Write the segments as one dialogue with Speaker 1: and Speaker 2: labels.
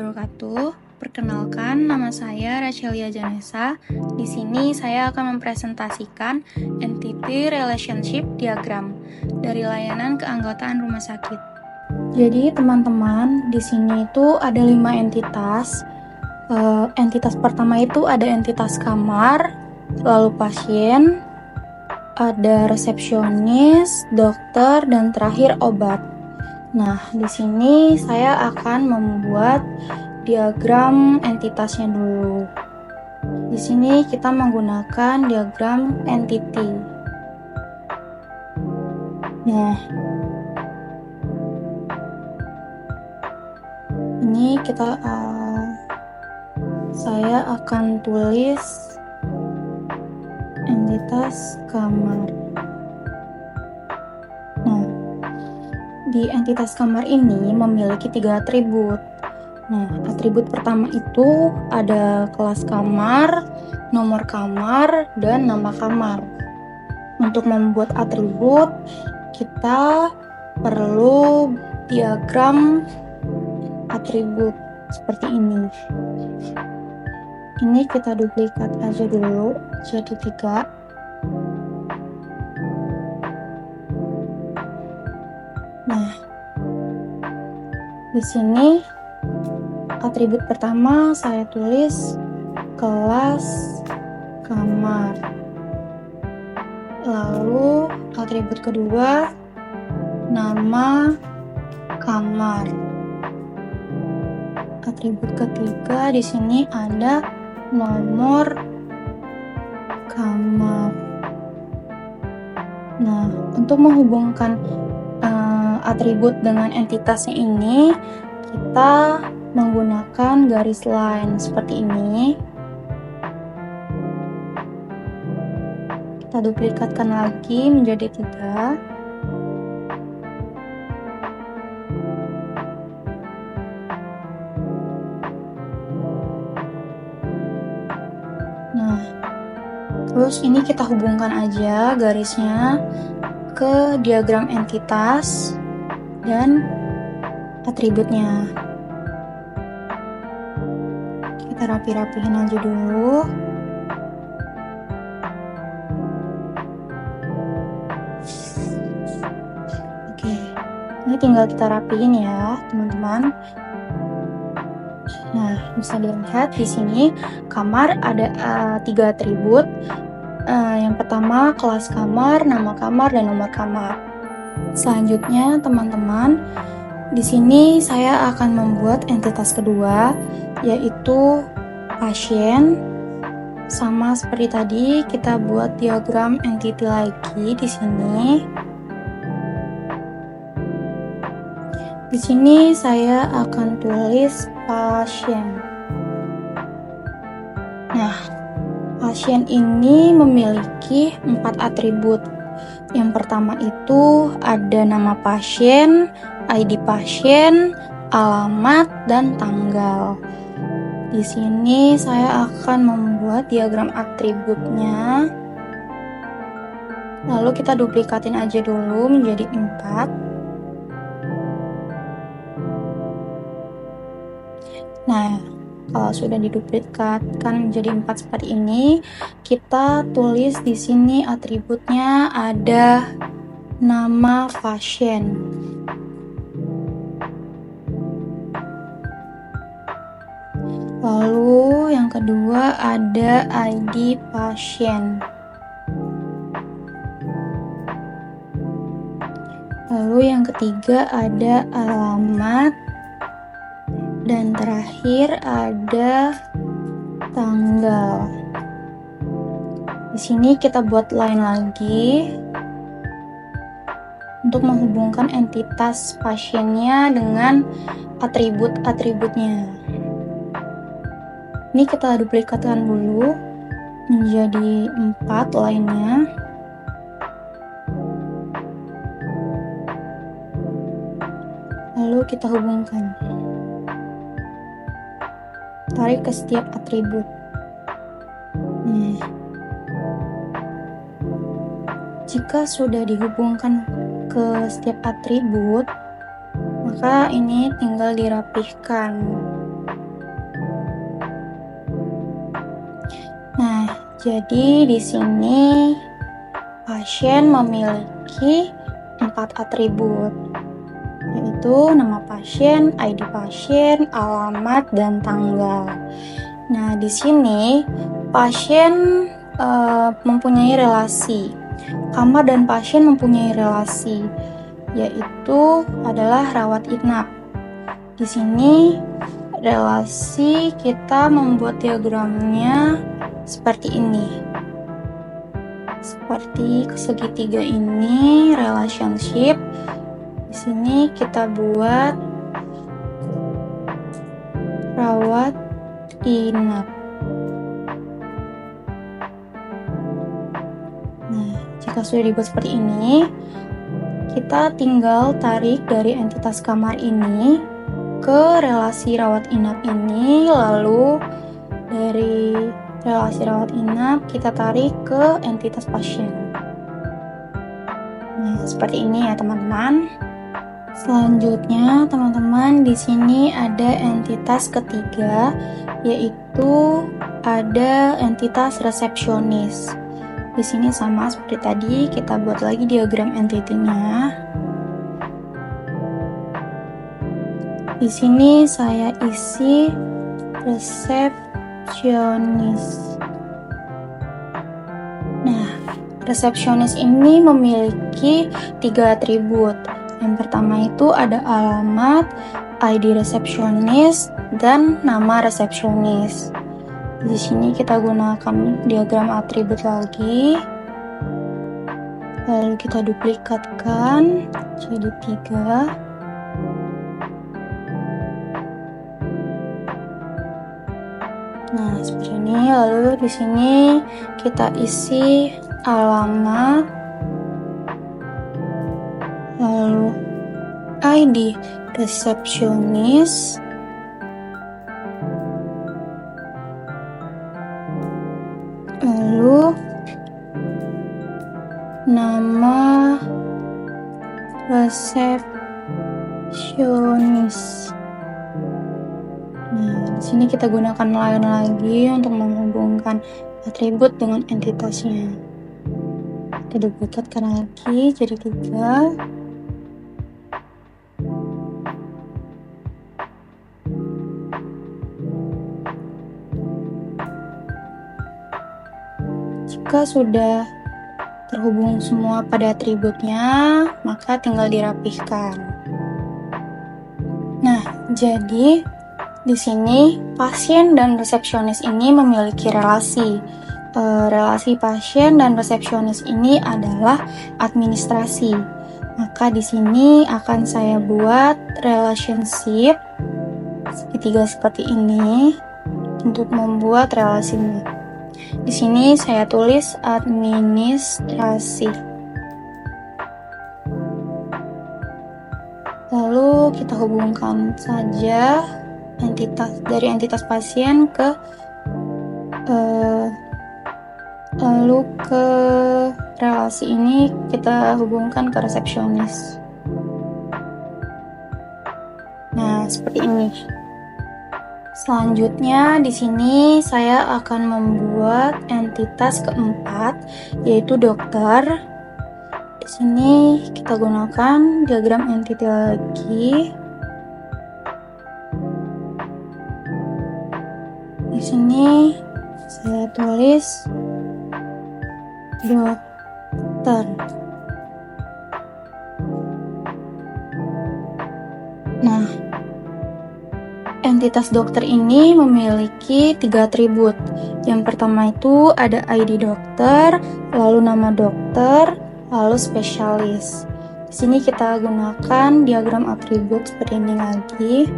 Speaker 1: wabarakatuh. Perkenalkan, nama saya Rachelia Janesa. Di sini saya akan mempresentasikan Entity Relationship Diagram dari layanan keanggotaan rumah sakit. Jadi teman-teman, di sini itu ada 5 entitas. Entitas pertama itu ada entitas kamar, lalu pasien, ada resepsionis, dokter, dan terakhir obat. Nah, di sini saya akan membuat diagram entitasnya dulu. Di sini kita menggunakan diagram entity. Nah, ini saya akan tulis entitas kamar. Nah, di entitas kamar ini memiliki 3 atribut. Nah, atribut pertama itu ada kelas kamar, nomor kamar, dan nama kamar. Untuk membuat atribut, kita perlu diagram atribut seperti ini. Ini kita duplikat aja dulu, jadi 3. Nah, di sini atribut pertama saya tulis kelas kamar. Lalu atribut kedua nama kamar. Atribut ketiga di sini ada nomor kamar. Nah, untuk menghubungkan atribut dengan entitasnya ini, kita menggunakan garis line seperti ini. Kita duplikatkan lagi menjadi 3. Nah, terus ini kita hubungkan aja garisnya ke diagram entitas dan atributnya. Kita rapi-rapihin aja dulu. Oke, ini tinggal kita rapiin ya, teman-teman. Nah, bisa dilihat di sini kamar ada 3 atribut. Yang pertama kelas kamar, nama kamar, dan nomor kamar. Selanjutnya, teman-teman, di sini saya akan membuat entitas kedua, yaitu pasien. Sama seperti tadi, kita buat diagram entity lagi di sini. Di sini saya akan tulis pasien. Nah, pasien ini memiliki 4 atribut. Yang pertama itu ada nama pasien, ID pasien, alamat, dan tanggal. Di sini saya akan membuat diagram atributnya. Lalu kita duplikatin aja dulu menjadi 4. Nah, kalau sudah diduplikatkan menjadi 4 seperti ini, kita tulis di sini atributnya ada nama pasien. Lalu yang kedua ada ID pasien. Lalu yang ketiga ada alamat. Dan terakhir ada tanggal. Di sini kita buat line lagi untuk menghubungkan entitas pasiennya dengan atribut-atributnya. Ini kita duplikatkan dulu menjadi 4 line-nya. Lalu kita hubungkan. Tarik ke setiap atribut. Jika sudah dihubungkan ke setiap atribut, maka ini tinggal dirapihkan. Jadi di sini pasien memiliki 4 atribut, yaitu nama pasien, ID pasien, alamat, dan tanggal. Nah, di sini pasien mempunyai relasi. Kamar dan pasien mempunyai relasi, yaitu adalah rawat inap. Di sini relasi kita membuat diagramnya seperti ini. Seperti segitiga ini relationship. Di sini kita buat rawat inap. Nah, jika sudah dibuat seperti ini, kita tinggal tarik dari entitas kamar ini ke relasi rawat inap ini, lalu dari relasi rawat inap kita tarik ke entitas pasien. Nah, seperti ini ya teman-teman. Selanjutnya teman-teman, di sini ada entitas ketiga, yaitu ada entitas resepsionis. Di sini sama seperti tadi, kita buat lagi diagram entity-nya. Di sini saya isi resepsionis. Nah, resepsionis ini memiliki 3 atribut. Yang pertama itu ada alamat, ID resepsionis, dan nama resepsionis. Di sini kita gunakan diagram atribut lagi. Lalu kita duplikatkan jadi 3. Nah, seperti ini. Lalu di sini kita isi alamat, lalu ID resepsionis, lalu nama resepsionis. Nah, di sini kita gunakan line lagi untuk menghubungkan atribut dengan entitasnya. Kita duplikatkan lagi jadi 3. Jika sudah terhubung semua pada atributnya, maka tinggal dirapihkan. Nah, jadi di sini pasien dan resepsionis ini memiliki relasi. Relasi pasien dan resepsionis ini adalah administrasi. Maka di sini akan saya buat relationship segitiga seperti ini untuk membuat relasinya. Di sini saya tulis administrasi. Lalu kita hubungkan saja dari entitas pasien ke lalu ke relasi ini kita hubungkan ke resepsionis. Nah, seperti ini. Selanjutnya di sini saya akan membuat entitas keempat, yaitu dokter. Di sini kita gunakan diagram entity lagi. Di sini saya tulis dokter. Nah, entitas dokter ini memiliki 3 atribut. Yang pertama itu ada ID dokter, lalu nama dokter, lalu spesialis. Di sini kita gunakan diagram atribut seperti ini lagi.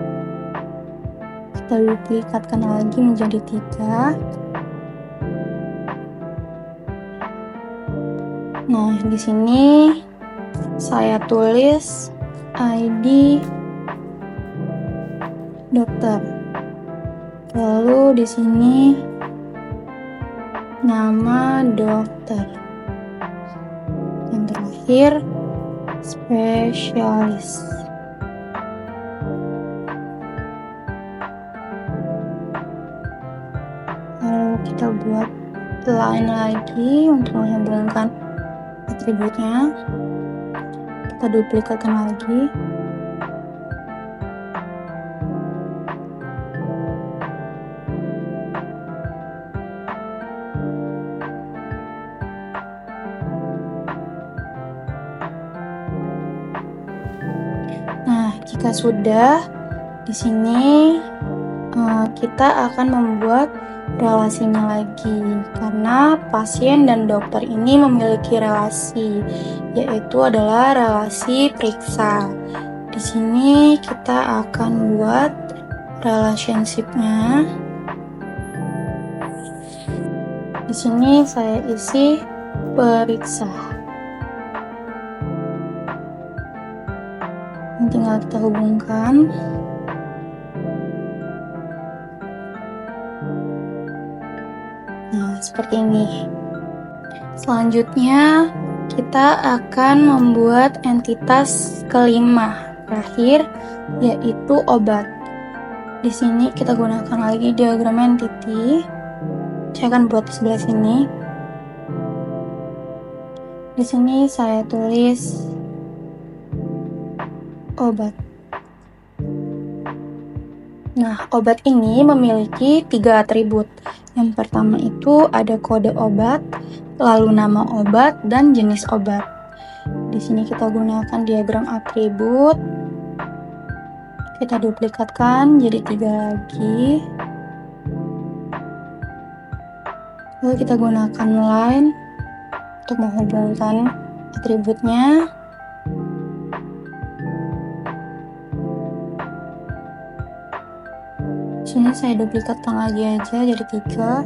Speaker 1: Kita duplikatkan lagi menjadi 3. Nah, di sini saya tulis ID dokter. Lalu di sini nama dokter. Yang terakhir spesialis. Lalu kita buat line lagi untuk menghubungkan atributnya. Kita duplikatkan lagi. Nah, jika sudah, di sini kita akan membuat relasinya lagi, karena pasien dan dokter ini memiliki relasi, yaitu adalah relasi periksa. Di sini kita akan buat relationship-nya. Di sini saya isi periksa. Ini tinggal kita hubungkan. Nah, seperti ini. Selanjutnya, kita akan membuat entitas kelima terakhir, yaitu obat. Di sini kita gunakan lagi diagram entity. Saya akan buat di sebelah sini. Di sini saya tulis obat. Nah, obat ini memiliki 3 atribut. Yang pertama itu ada kode obat, lalu nama obat, dan jenis obat. Di sini kita gunakan diagram atribut. Kita duplikatkan jadi 3 lagi. Lalu kita gunakan line untuk menghubungkan atributnya. Sini saya duplikatkan lagi aja jadi 3.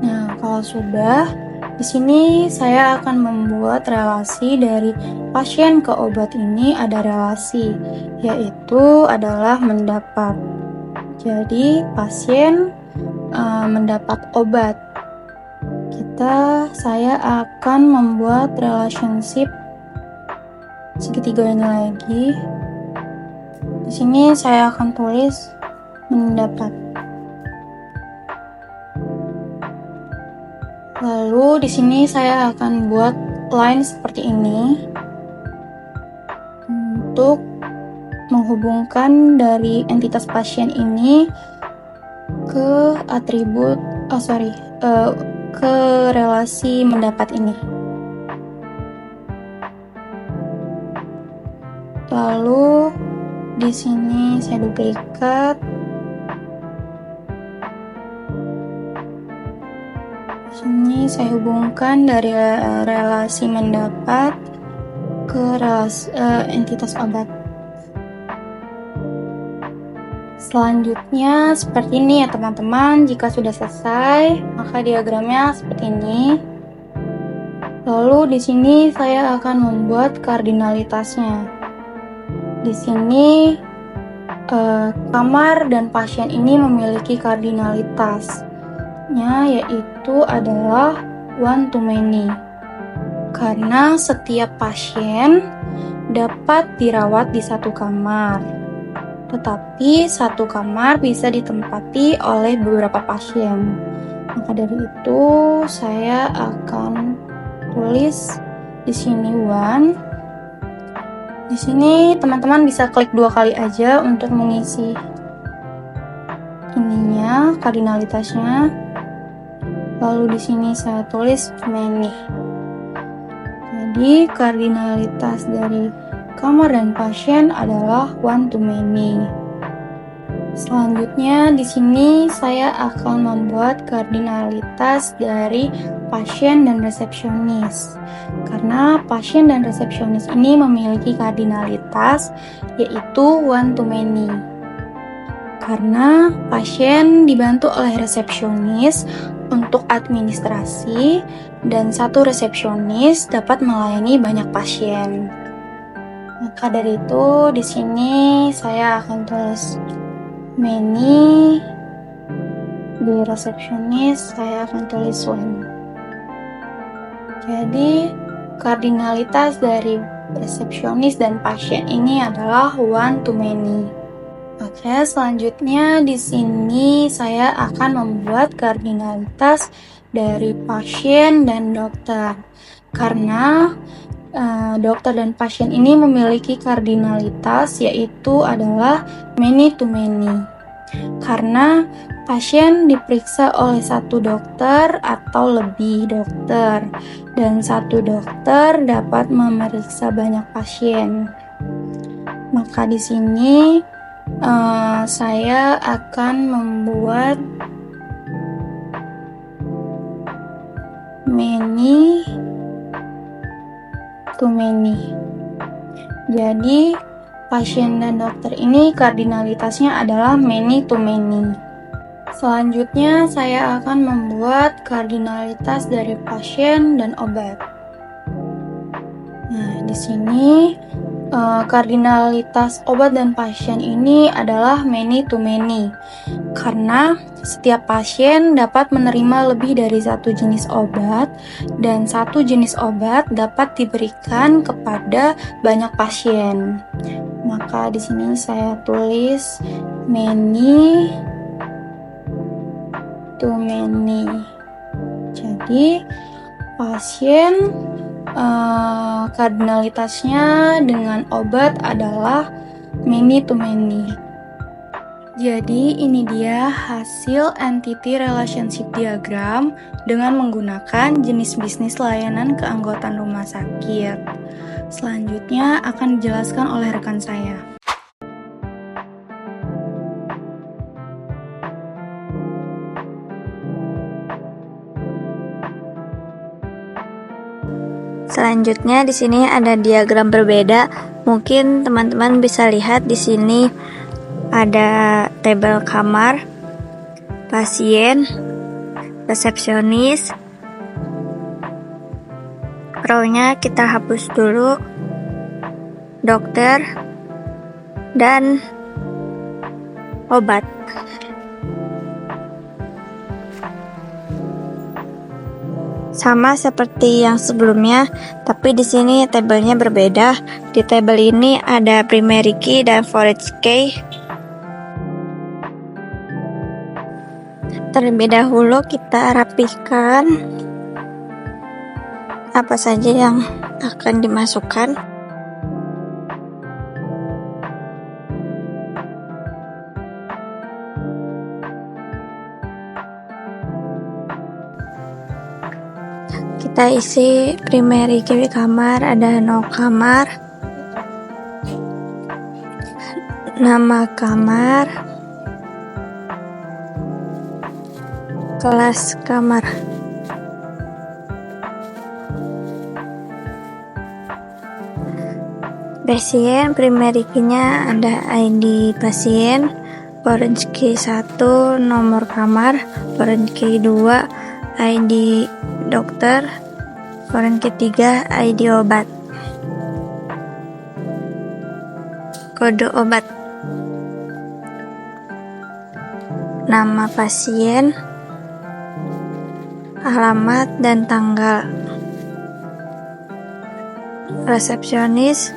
Speaker 1: Nah, kalau sudah, di sini saya akan membuat relasi dari pasien ke obat ini ada relasi, yaitu adalah mendapat. Jadi pasien mendapat obat. Saya akan membuat relationship segitiga ini lagi. Di sini saya akan tulis mendapat. Lalu di sini saya akan buat line seperti ini untuk menghubungkan dari entitas pasien ini ke atribut, ke relasi mendapat ini. Lalu di sini saya duplikat. Di sini saya hubungkan dari relasi mendapat ke relasi entitas obat. Selanjutnya seperti ini ya teman-teman. Jika sudah selesai, maka diagramnya seperti ini. Lalu di sini saya akan membuat kardinalitasnya. Di sini kamar dan pasien ini memiliki kardinalitasnya, yaitu adalah one to many. Karena setiap pasien dapat dirawat di satu kamar. Tetapi satu kamar bisa ditempati oleh beberapa pasien. Maka dari itu saya akan tulis di sini one. Di sini teman-teman bisa klik 2 kali aja untuk mengisi ininya, kardinalitasnya. Lalu di sini saya tulis many. Jadi kardinalitas dari kamar dan pasien adalah one to many. Selanjutnya di sini saya akan membuat kardinalitas dari pasien dan resepsionis. Karena pasien dan resepsionis ini memiliki kardinalitas yaitu one to many. Karena pasien dibantu oleh resepsionis untuk administrasi dan satu resepsionis dapat melayani banyak pasien. Maka dari itu di sini saya akan tulis many, di resepsionis saya akan tulis one. Jadi Kardinalitas dari resepsionis dan pasien ini adalah one to many. Oke, selanjutnya di sini saya akan membuat kardinalitas dari pasien dan dokter. Karena dokter dan pasien ini memiliki kardinalitas yaitu adalah many to many. Karena pasien diperiksa oleh satu dokter atau lebih dokter, dan satu dokter dapat memeriksa banyak pasien. Maka di sini saya akan membuat many to many. Jadi pasien dan dokter ini kardinalitasnya adalah many to many. Selanjutnya saya akan membuat kardinalitas dari pasien dan obat. Nah, di sini kardinalitas obat dan pasien ini adalah many to many karena setiap pasien dapat menerima lebih dari satu jenis obat dan satu jenis obat dapat diberikan kepada banyak pasien. Maka di sini saya tulis many to many. Jadi pasien kardinalitasnya dengan obat adalah many to many. Jadi ini dia hasil entity relationship diagram dengan menggunakan jenis bisnis layanan keanggotaan rumah sakit. Selanjutnya akan dijelaskan oleh rekan saya.
Speaker 2: Selanjutnya di sini ada diagram berbeda. Mungkin teman-teman bisa lihat di sini ada tabel kamar, pasien, resepsionis. Row-nya kita hapus dulu. Dokter dan obat. Sama seperti yang sebelumnya, tapi di sini tabelnya berbeda. Di tabel ini ada primary key dan forage key. Terlebih dahulu kita rapihkan apa saja yang akan dimasukkan. Kita isi primary key kamar, ada no kamar, nama kamar, kelas kamar. Pasien, primary key-nya ada ID pasien, foreign key 1, nomor kamar, foreign key 2, ID dokter, foreign key 3, ID obat. Kode obat. Nama pasien, alamat dan tanggal. Resepsionis,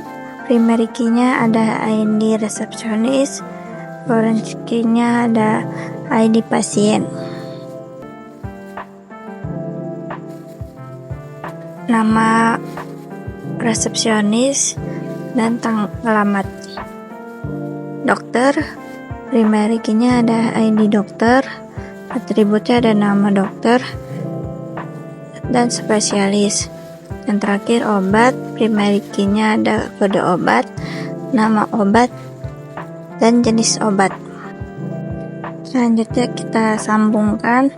Speaker 2: primary key-nya ada ID resepsionis, foreign key-nya ada ID pasien. Nama resepsionis dan alamat. Dokter, primary key-nya ada ID dokter, atributnya ada nama dokter dan spesialis. Dan terakhir obat, primary key-nya ada kode obat, nama obat dan jenis obat. Selanjutnya kita sambungkan.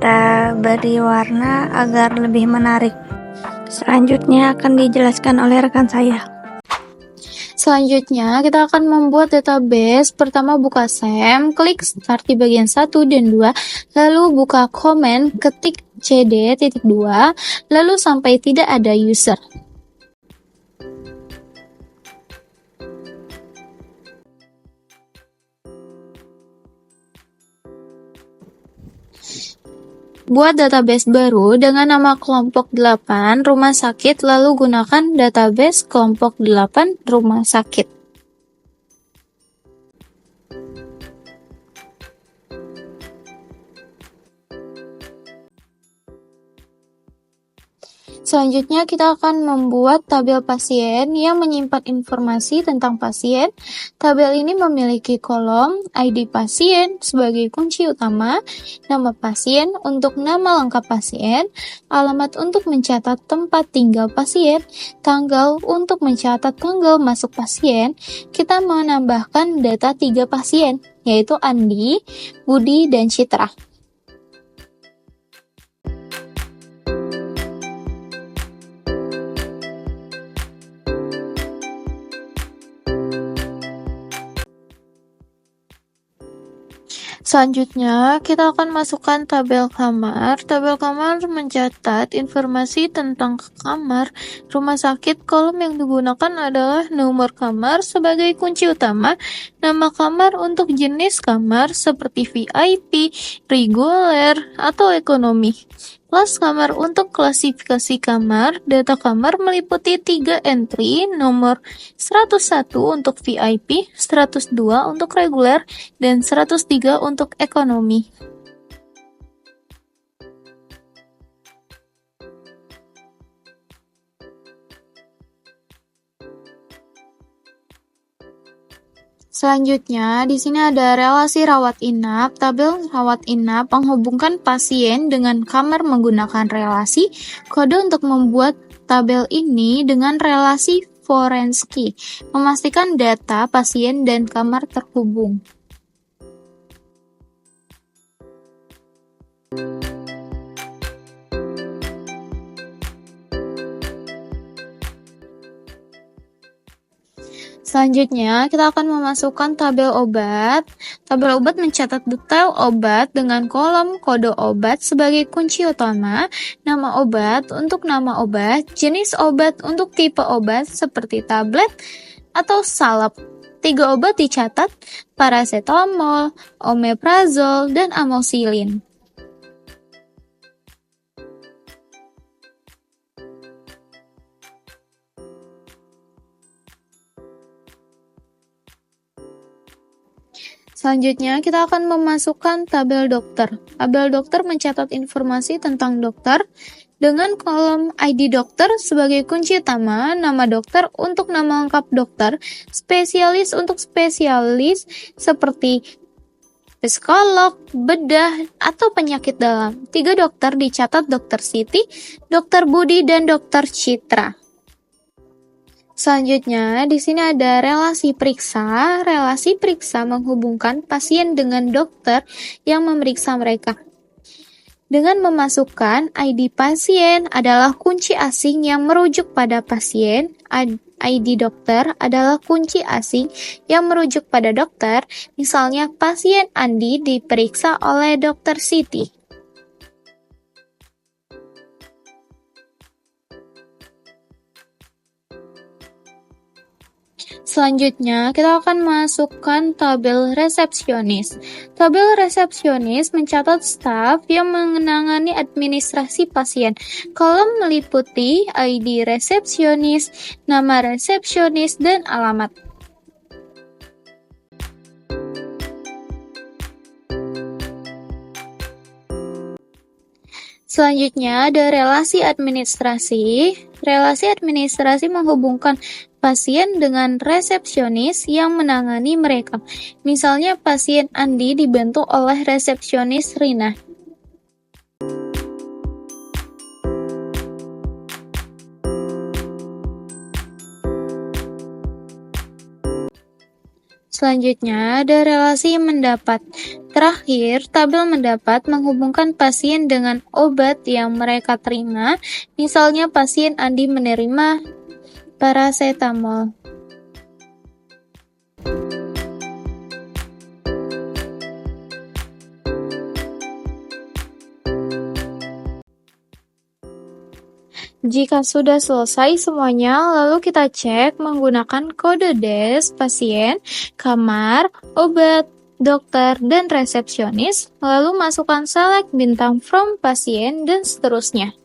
Speaker 2: Kita beri warna agar lebih menarik. Selanjutnya akan dijelaskan oleh rekan saya.
Speaker 3: Selanjutnya kita akan membuat database. Pertama buka SEM, klik start di bagian 1 dan 2, lalu buka comment, ketik cd.2, lalu sampai tidak ada user. Buat database baru dengan nama kelompok 8 rumah sakit, lalu gunakan database kelompok 8 rumah sakit. Selanjutnya kita akan membuat tabel pasien yang menyimpan informasi tentang pasien. Tabel ini memiliki kolom ID pasien sebagai kunci utama, nama pasien untuk nama lengkap pasien, alamat untuk mencatat tempat tinggal pasien, tanggal untuk mencatat tanggal masuk pasien. Kita menambahkan data 3 pasien, yaitu Andi, Budi, dan Citra. Selanjutnya, kita akan masukkan tabel kamar. Tabel kamar mencatat informasi tentang kamar rumah sakit. Kolom yang digunakan adalah nomor kamar sebagai kunci utama, nama kamar untuk jenis kamar seperti VIP, reguler, atau ekonomi. Kelas kamar untuk klasifikasi kamar. Data kamar meliputi 3 entry, nomor 101 untuk VIP, 102 untuk reguler, dan 103 untuk ekonomi. Selanjutnya, di sini ada relasi rawat inap. Tabel rawat inap menghubungkan pasien dengan kamar menggunakan relasi. Kode untuk membuat tabel ini dengan relasi Forenski, memastikan data pasien dan kamar terhubung. Selanjutnya, kita akan memasukkan tabel obat. Tabel obat mencatat detail obat dengan kolom kode obat sebagai kunci utama, nama obat untuk nama obat, jenis obat untuk tipe obat seperti tablet atau salep. 3 obat dicatat, paracetamol, omeprazol, dan amoxicillin. Selanjutnya, kita akan memasukkan tabel dokter. Tabel dokter mencatat informasi tentang dokter dengan kolom ID dokter sebagai kunci utama, nama dokter untuk nama lengkap dokter, spesialis untuk spesialis seperti psikolog, bedah, atau penyakit dalam. 3 dokter dicatat, Dokter Siti, Dokter Budi, dan Dokter Citra. Selanjutnya, di sini ada relasi periksa. Relasi periksa menghubungkan pasien dengan dokter yang memeriksa mereka. Dengan memasukkan ID pasien adalah kunci asing yang merujuk pada pasien, ID dokter adalah kunci asing yang merujuk pada dokter. Misalnya, pasien Andi diperiksa oleh Dokter Siti. Selanjutnya, kita akan masukkan tabel resepsionis. Tabel resepsionis mencatat staf yang menangani administrasi pasien. Kolom meliputi ID resepsionis, nama resepsionis, dan alamat. Selanjutnya ada relasi administrasi. Relasi administrasi menghubungkan pasien dengan resepsionis yang menangani mereka. Misalnya pasien Andi dibantu oleh resepsionis Rina. Selanjutnya ada relasi mendapat. Terakhir, tabel mendapat menghubungkan pasien dengan obat yang mereka terima. Misalnya pasien Andi menerima paracetamol. Jika sudah selesai semuanya, lalu kita cek menggunakan kode DES, pasien, kamar, obat, dokter, dan resepsionis, lalu masukkan select bintang from pasien, dan seterusnya.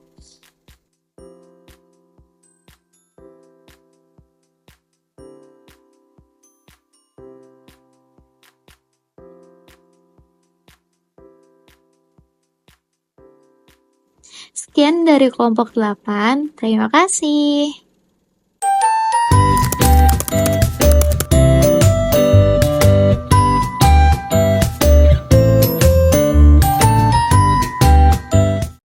Speaker 3: Sekian dari kelompok 8, terima kasih.